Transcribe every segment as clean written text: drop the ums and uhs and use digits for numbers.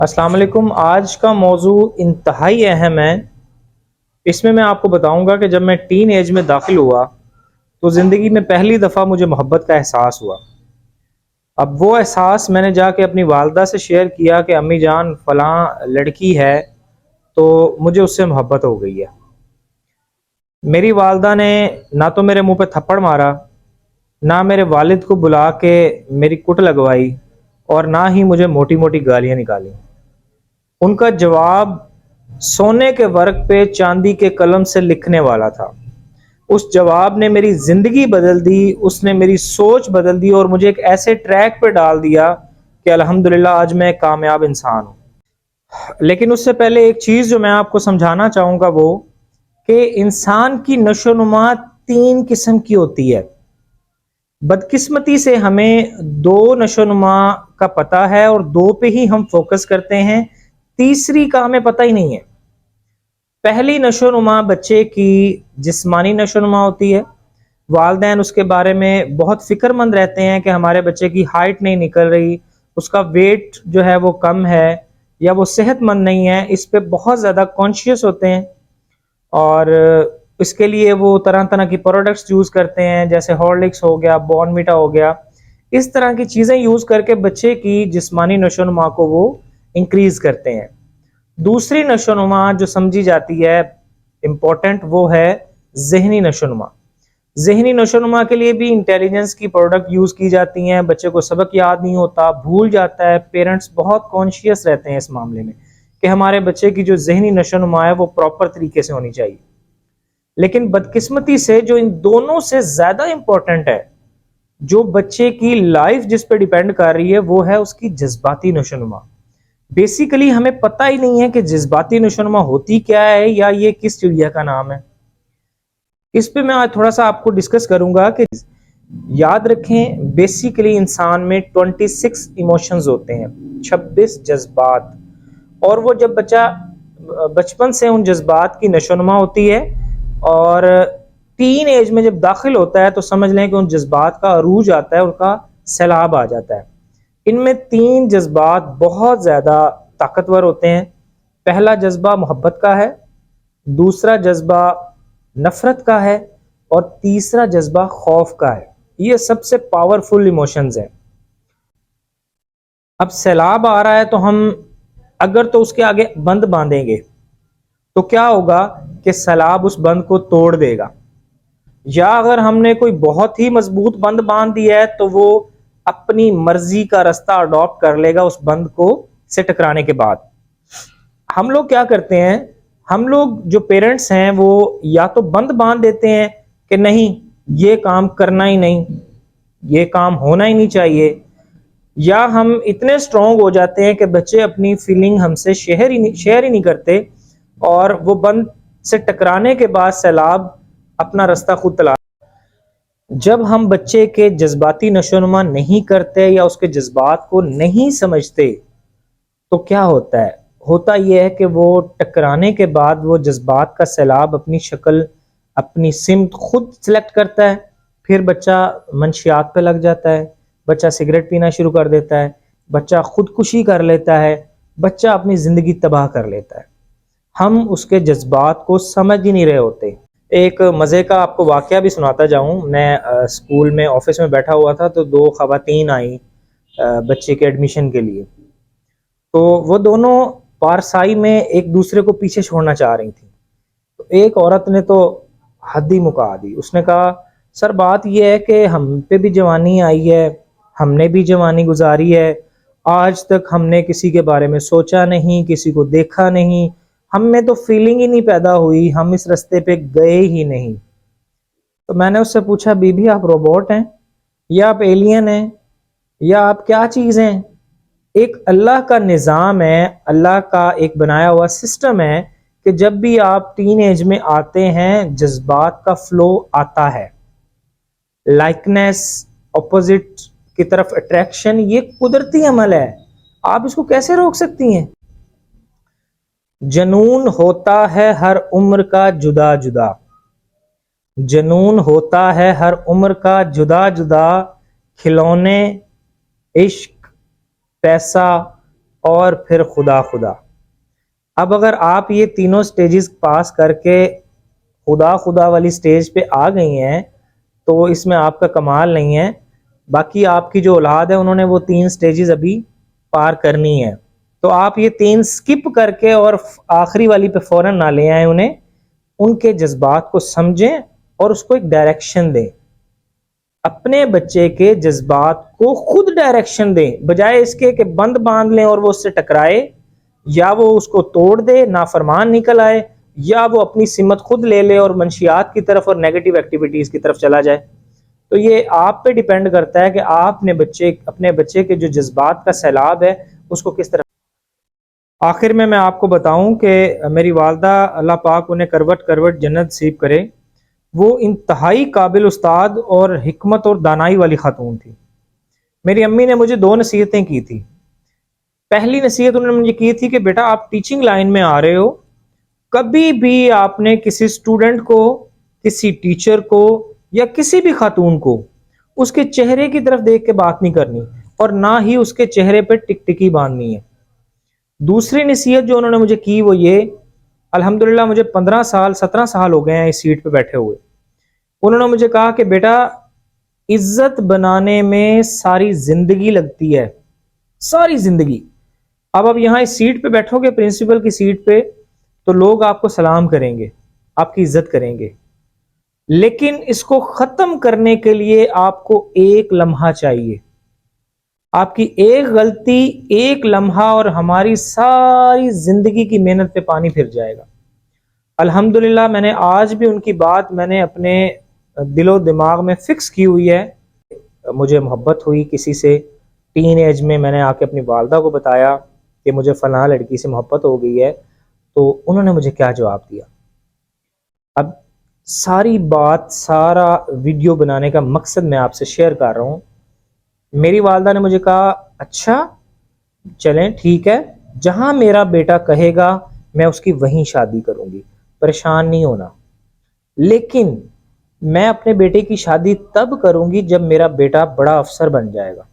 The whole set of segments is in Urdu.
السلام علیکم۔ آج کا موضوع انتہائی اہم ہے۔ اس میں آپ کو بتاؤں گا کہ جب میں ٹین ایج میں داخل ہوا تو زندگی میں پہلی دفعہ مجھے محبت کا احساس ہوا۔ اب وہ احساس میں نے جا کے اپنی والدہ سے شیئر کیا کہ امی جان فلاں لڑکی ہے تو مجھے اس سے محبت ہو گئی ہے۔ میری والدہ نے نہ تو میرے منہ پہ تھپڑ مارا، نہ میرے والد کو بلا کے میری کٹ لگوائی، اور نہ ہی مجھے موٹی موٹی گالیاں نکالی۔ ان کا جواب سونے کے ورق پہ چاندی کے قلم سے لکھنے والا تھا۔ اس جواب نے میری زندگی بدل دی، اس نے میری سوچ بدل دی اور مجھے ایک ایسے ٹریک پہ ڈال دیا کہ الحمدللہ آج میں ایک کامیاب انسان ہوں۔ لیکن اس سے پہلے ایک چیز جو میں آپ کو سمجھانا چاہوں گا وہ کہ انسان کی نشو و نما تین قسم کی ہوتی ہے۔ بدقسمتی سے ہمیں دو نشو و نما کا پتہ ہے اور دو پہ ہی ہم فوکس کرتے ہیں، تیسری کا ہمیں پتہ ہی نہیں ہے۔ پہلی نشو و نما بچے کی جسمانی نشو و نما ہوتی ہے۔ والدین اس کے بارے میں بہت فکر مند رہتے ہیں کہ ہمارے بچے کی ہائٹ نہیں نکل رہی، اس کا ویٹ جو ہے وہ کم ہے یا وہ صحت مند نہیں ہے، اس پہ بہت زیادہ کانشیس ہوتے ہیں، اور اس کے لیے وہ طرح طرح کی پروڈکٹس یوز کرتے ہیں، جیسے ہارلکس ہو گیا، بورن ویٹا ہو گیا، اس طرح کی چیزیں یوز کر کے بچے کی جسمانی نشو و نما کو وہ انکریز کرتے ہیں۔ دوسری نشو و نما جو سمجھی جاتی ہے امپورٹنٹ، وہ ہے ذہنی نشو و نما۔ ذہنی نشو و نما کے لیے بھی انٹیلیجنس کی پروڈکٹ یوز کی جاتی ہیں۔ بچے کو سبق یاد نہیں ہوتا، بھول جاتا ہے، پیرنٹس بہت کانشیس رہتے ہیں اس معاملے میں کہ ہمارے بچے کی جو ذہنی نشو و نما ہے وہ پراپر طریقے سے ہونی چاہیے۔ لیکن بدقسمتی سے جو ان دونوں سے زیادہ امپورٹنٹ ہے، جو بچے کی لائف جس پہ ڈیپینڈ کر رہی ہے، وہ ہے اس کی جذباتی نشو و نما۔ بیسیکلی ہمیں پتہ ہی نہیں ہے کہ جذباتی نشو و نما ہوتی کیا ہے یا یہ کس چڑیا کا نام ہے۔ اس پہ میں آج تھوڑا سا آپ کو ڈسکس کروں گا کہ یاد رکھیں بیسیکلی انسان میں 26 ایموشنز ہوتے ہیں، 26 جذبات، اور وہ جب بچہ بچپن سے ان جذبات کی نشو و نما ہوتی ہے اور ٹین ایج میں جب داخل ہوتا ہے تو سمجھ لیں کہ ان جذبات کا عروج آتا ہے، ان کا سیلاب آ جاتا ہے۔ ان میں تین جذبات بہت زیادہ طاقتور ہوتے ہیں۔ پہلا جذبہ محبت کا ہے، دوسرا جذبہ نفرت کا ہے، اور تیسرا جذبہ خوف کا ہے۔ یہ سب سے پاورفل ایموشنز ہیں۔ اب سیلاب آ رہا ہے تو ہم اگر تو اس کے آگے بند باندھیں گے تو کیا ہوگا کہ سیلاب اس بند کو توڑ دے گا، یا اگر ہم نے کوئی بہت ہی مضبوط بند باندھ دیا ہے تو وہ اپنی مرضی کا رستہ اڈاپٹ کر لے گا اس بند کو سے ٹکرانے کے بعد۔ ہم لوگ کیا کرتے ہیں، ہم لوگ جو پیرنٹس ہیں وہ یا تو بند باندھ دیتے ہیں کہ نہیں یہ کام کرنا ہی نہیں، یہ کام ہونا ہی نہیں چاہیے، یا ہم اتنے سٹرونگ ہو جاتے ہیں کہ بچے اپنی فیلنگ ہم سے شیئر ہی نہیں کرتے، اور وہ بند سے ٹکرانے کے بعد سیلاب اپنا رستہ خود تلاش۔ جب ہم بچے کے جذباتی نشو و نما نہیں کرتے یا اس کے جذبات کو نہیں سمجھتے تو کیا ہوتا ہے؟ ہوتا یہ ہے کہ وہ ٹکرانے کے بعد وہ جذبات کا سیلاب اپنی شکل، اپنی سمت خود سلیکٹ کرتا ہے، پھر بچہ منشیات پہ لگ جاتا ہے، بچہ سگریٹ پینا شروع کر دیتا ہے، بچہ خودکشی کر لیتا ہے، بچہ اپنی زندگی تباہ کر لیتا ہے۔ ہم اس کے جذبات کو سمجھ ہی نہیں رہے ہوتے۔ ایک مزے کا آپ کو واقعہ بھی سناتا جاؤں۔ میں اسکول میں آفس میں بیٹھا ہوا تھا تو دو خواتین آئیں بچے کے ایڈمیشن کے لیے، تو وہ دونوں پارسائی میں ایک دوسرے کو پیچھے چھوڑنا چاہ رہی تھیں۔ تو ایک عورت نے تو حد ہی مکا دی، اس نے کہا سر بات یہ ہے کہ ہم پہ بھی جوانی آئی ہے، ہم نے بھی جوانی گزاری ہے، آج تک ہم نے کسی کے بارے میں سوچا نہیں، کسی کو دیکھا نہیں، ہم میں تو فیلنگ ہی نہیں پیدا ہوئی، ہم اس رستے پہ گئے ہی نہیں۔ تو میں نے اس سے پوچھا بی بی آپ روبوٹ ہیں یا آپ ایلین ہیں یا آپ کیا چیز ہیں؟ ایک اللہ کا نظام ہے، اللہ کا ایک بنایا ہوا سسٹم ہے کہ جب بھی آپ ٹین ایج میں آتے ہیں جذبات کا فلو آتا ہے، لائکنیس، اپوزٹ کی طرف اٹریکشن، یہ قدرتی عمل ہے، آپ اس کو کیسے روک سکتی ہیں؟ جنون ہوتا ہے ہر عمر کا جدا جدا، جنون ہوتا ہے ہر عمر کا جدا جدا، کھلونے، عشق، پیسہ، اور پھر خدا خدا. اب اگر آپ یہ تینوں سٹیجز پاس کر کے خدا خدا والی سٹیج پہ آ گئی ہیں تو اس میں آپ کا کمال نہیں ہے. باقی آپ کی جو اولاد ہے انہوں نے وہ 3 سٹیجز ابھی پار کرنی ہے. تو آپ یہ 3 سکپ کر کے اور آخری والی پہ فوراً نہ لے آئیں انہیں. ان کے جذبات کو سمجھیں اور اس کو ایک ڈائریکشن دیں. اپنے بچے کے جذبات کو خود ڈائریکشن دیں بجائے اس کے کہ بند باندھ لیں اور وہ اس سے ٹکرائے یا وہ اس کو توڑ دے، نافرمان نکل آئے، یا وہ اپنی سمت خود لے لے اور منشیات کی طرف اور نیگیٹو ایکٹیویٹیز کی طرف چلا جائے. تو یہ آپ پہ ڈیپینڈ کرتا ہے کہ آپ نے اپنے بچے کے جو جذبات کا سیلاب ہے اس کو کس طرح. آخر میں آپ کو بتاؤں کہ میری والدہ اللہ پاک انہیں کروٹ کروٹ جنت نصیب کرے، وہ انتہائی قابل استاد اور حکمت اور دانائی والی خاتون تھی. میری امی نے مجھے 2 نصیحتیں کی تھی. پہلی نصیحت انہوں نے مجھے کی تھی کہ بیٹا آپ ٹیچنگ لائن میں آ رہے ہو، کبھی بھی آپ نے کسی سٹوڈنٹ کو، کسی ٹیچر کو یا کسی بھی خاتون کو اس کے چہرے کی طرف دیکھ کے بات نہیں کرنی اور نہ ہی اس کے چہرے پہ ٹک ٹکی باندھنی ہے. دوسری نصیحت جو انہوں نے مجھے کی وہ یہ، الحمدللہ مجھے 17 سال ہو گئے ہیں اس سیٹ پہ بیٹھے ہوئے. انہوں نے مجھے کہا کہ بیٹا عزت بنانے میں ساری زندگی لگتی ہے، ساری زندگی. اب یہاں اس سیٹ پہ بیٹھو گے پرنسپل کی سیٹ پہ تو لوگ آپ کو سلام کریں گے، آپ کی عزت کریں گے، لیکن اس کو ختم کرنے کے لیے آپ کو ایک لمحہ چاہیے. آپ کی ایک غلطی، ایک لمحہ اور ہماری ساری زندگی کی محنت پہ پانی پھر جائے گا. الحمدللہ میں نے آج بھی ان کی بات میں نے اپنے دل و دماغ میں فکس کی ہوئی ہے. مجھے محبت ہوئی کسی سے ٹین ایج میں نے آ کے اپنی والدہ کو بتایا کہ مجھے فلاں لڑکی سے محبت ہو گئی ہے، تو انہوں نے مجھے کیا جواب دیا. اب ساری بات، سارا ویڈیو بنانے کا مقصد میں آپ سے شیئر کر رہا ہوں. میری والدہ نے مجھے کہا اچھا چلیں ٹھیک ہے، جہاں میرا بیٹا کہے گا میں اس کی وہیں شادی کروں گی، پریشان نہیں ہونا. لیکن میں اپنے بیٹے کی شادی تب کروں گی جب میرا بیٹا بڑا افسر بن جائے گا.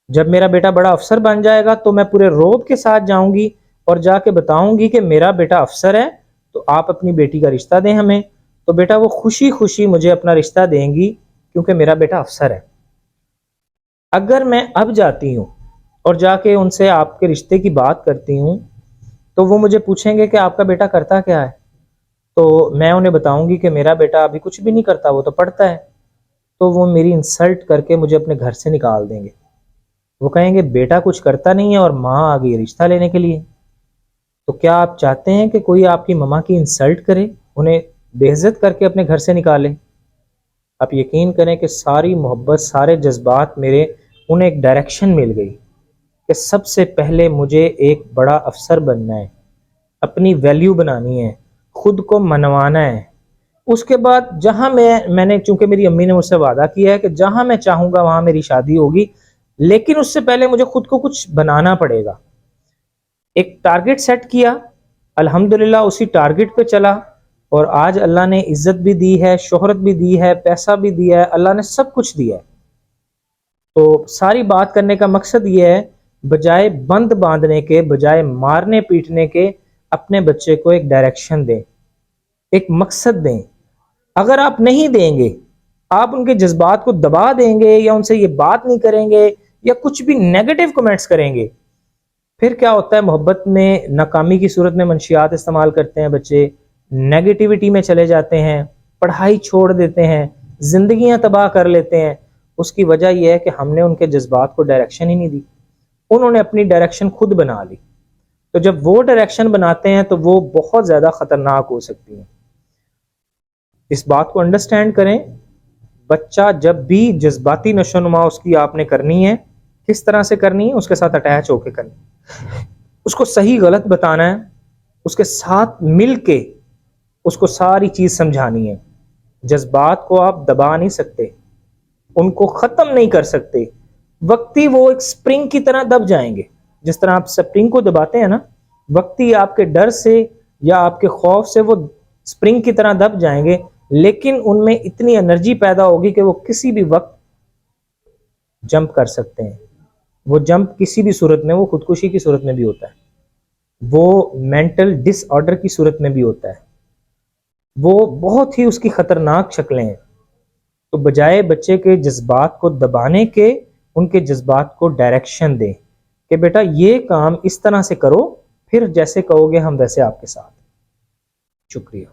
جب میرا بیٹا بڑا افسر بن جائے گا تو میں پورے روب کے ساتھ جاؤں گی اور جا کے بتاؤں گی کہ میرا بیٹا افسر ہے تو آپ اپنی بیٹی کا رشتہ دیں ہمیں. تو بیٹا وہ خوشی خوشی مجھے اپنا رشتہ دیں گی کیونکہ میرا بیٹا افسر ہے. اگر میں اب جاتی ہوں اور جا کے ان سے آپ کے رشتے کی بات کرتی ہوں تو وہ مجھے پوچھیں گے کہ آپ کا بیٹا کرتا کیا ہے، تو میں انہیں بتاؤں گی کہ میرا بیٹا ابھی کچھ بھی نہیں کرتا، وہ تو پڑھتا ہے. تو وہ میری انسلٹ کر کے مجھے اپنے گھر سے نکال دیں گے. وہ کہیں گے بیٹا کچھ کرتا نہیں ہے اور ماں آ گئی رشتہ لینے کے لیے. تو کیا آپ چاہتے ہیں کہ کوئی آپ کی ماما کی انسلٹ کرے، انہیں بے عزت کر کے اپنے گھر سے نکالے؟ آپ یقین کریں کہ ساری محبت، سارے جذبات میرے، انہیں ایک ڈائریکشن مل گئی کہ سب سے پہلے مجھے ایک بڑا افسر بننا ہے، اپنی ویلیو بنانی ہے، خود کو منوانا ہے. اس کے بعد جہاں میں نے، چونکہ میری امی نے مجھ سے وعدہ کیا ہے کہ جہاں میں چاہوں گا وہاں میری شادی ہوگی، لیکن اس سے پہلے مجھے خود کو کچھ بنانا پڑے گا. ایک ٹارگٹ سیٹ کیا، الحمدللہ اسی ٹارگٹ پہ چلا اور آج اللہ نے عزت بھی دی ہے، شہرت بھی دی ہے، پیسہ بھی دیا ہے، اللہ نے سب کچھ دیا ہے. تو ساری بات کرنے کا مقصد یہ ہے، بجائے بند باندھنے کے، بجائے مارنے پیٹنے کے، اپنے بچے کو ایک ڈائریکشن دیں، ایک مقصد دیں. اگر آپ نہیں دیں گے، آپ ان کے جذبات کو دبا دیں گے یا ان سے یہ بات نہیں کریں گے یا کچھ بھی نیگیٹو کمنٹس کریں گے، پھر کیا ہوتا ہے محبت میں ناکامی کی صورت میں منشیات استعمال کرتے ہیں بچے، نیگیٹیوٹی میں چلے جاتے ہیں، پڑھائی چھوڑ دیتے ہیں، زندگیاں تباہ کر لیتے ہیں. اس کی وجہ یہ ہے کہ ہم نے ان کے جذبات کو ڈائریکشن ہی نہیں دی، انہوں نے اپنی ڈائریکشن خود بنا لی. تو جب وہ ڈائریکشن بناتے ہیں تو وہ بہت زیادہ خطرناک ہو سکتی ہیں. اس بات کو انڈرسٹینڈ کریں، بچہ جب بھی جذباتی نشو نما اس کی آپ نے کرنی ہے، کس طرح سے کرنی ہے؟ اس کے ساتھ اٹیچ ہو کے کرنی ہے، اس کو صحیح غلط بتانا ہے، اس کے ساتھ مل کے اس کو ساری چیز سمجھانی ہے. جذبات کو آپ دبا نہیں سکتے، ان کو ختم نہیں کر سکتے. وقتی وہ ایک سپرنگ کی طرح دب جائیں گے، جس طرح آپ سپرنگ کو دباتے ہیں نا، وقتی آپ کے ڈر سے یا آپ کے خوف سے وہ سپرنگ کی طرح دب جائیں گے، لیکن ان میں اتنی انرجی پیدا ہوگی کہ وہ کسی بھی وقت جمپ کر سکتے ہیں. وہ جمپ کسی بھی صورت میں، وہ خودکشی کی صورت میں بھی ہوتا ہے، وہ مینٹل ڈس آرڈر کی صورت میں بھی ہوتا ہے، وہ بہت ہی اس کی خطرناک شکلیں ہیں۔ تو بجائے بچے کے جذبات کو دبانے کے، ان کے جذبات کو ڈائریکشن دیں کہ بیٹا یہ کام اس طرح سے کرو، پھر جیسے کہو گے ہم ویسے آپ کے ساتھ۔ شکریہ۔